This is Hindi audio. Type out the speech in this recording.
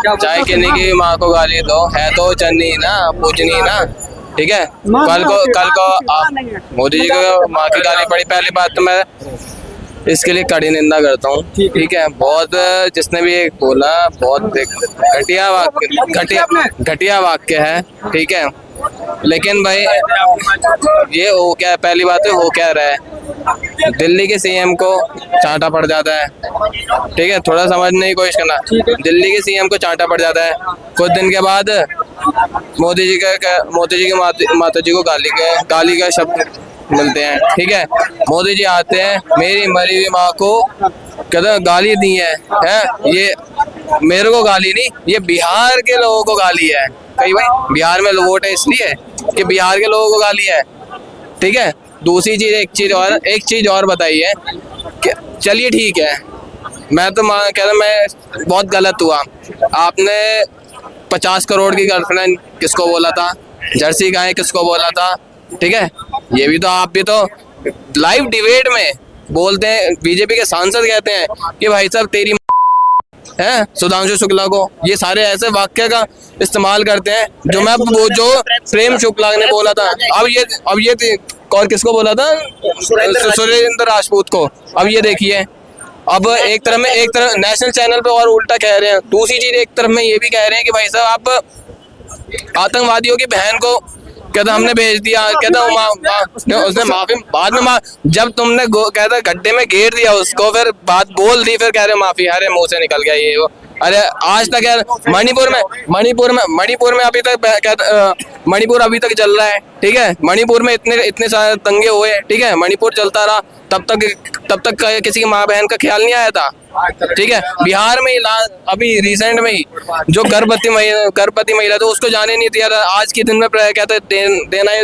चाहे किन्हीं की माँ को गाली दो, है तो चन्नी ना, पूजनी ना, ठीक है। कल को आप मोदी जी को माँ की गाली पड़ी, पहली बात तो मैं इसके लिए कड़ी निंदा करता हूँ, ठीक है। बहुत जिसने भी एक बोला, बहुत घटिया वाक्य है, ठीक है। लेकिन भाई ये हो क्या, पहली बात है हो क्या रहा है, दिल्ली के सीएम को चांटा पड़ जाता है, ठीक है। थोड़ा समझने की कोशिश करना, दिल्ली के सीएम को चांटा पड़ जाता है, कुछ दिन के बाद मोदी जी की माता जी को गाली का शब्द मिलते हैं, ठीक है। मोदी जी आते हैं, मेरी मरी हुई माँ को कहते गाली दी है ये मेरे को गाली नहीं, ये बिहार के लोगों को गाली है। कहीं भाई बिहार में वोट है इसलिए कि बिहार के लोगों को गाली है, ठीक है। दूसरी चीज, एक चीज और बताइए कि चलिए ठीक है, मैं तो कहता मैं बहुत गलत हुआ, आपने 50 करोड़ की गर्लफ्रेंड किसको बोला था, जर्सी गाय किसको बोला था, ठीक है। ये भी तो आप भी तो लाइव डिबेट में बोलते हैं, बीजेपी के सांसद कहते हैं कि भाई साहब तेरी है सुधांशु शुक्ला को, ये सारे ऐसे वाक्य का इस्तेमाल करते हैं जो प्रेम शुक्ला ने बोला था। अब ये और किसको बोला था, सुरेंद्र राजपूत को। अब ये देखिए, अब एक तरफ नेशनल चैनल पे और उल्टा कह रहे हैं, दूसरी चीज एक तरफ में ये भी कह रहे हैं कि भाई साहब आप आतंकवादियों की बहन को कहता हमने भेज दिया, कहता उसने माफी बाद में जब तुमने कहता गड्ढे में घेर दिया उसको, फिर बात बोल दी, फिर कह रहे माफी, अरे मुंह से निकल गया ये वो। अरे आज तक यार मणिपुर में अभी तक मणिपुर अभी तक चल रहा है, ठीक है। मणिपुर में इतने सारे दंगे हुए, ठीक है, मणिपुर चलता रहा, तब तक किसी की माँ बहन का ख्याल नहीं आया था, ठीक है। बिहार में अभी रिसेंट में ही जो गर्भवती महिला थी उसको जाने नहीं दिया था, आज के दिन में कहते देना है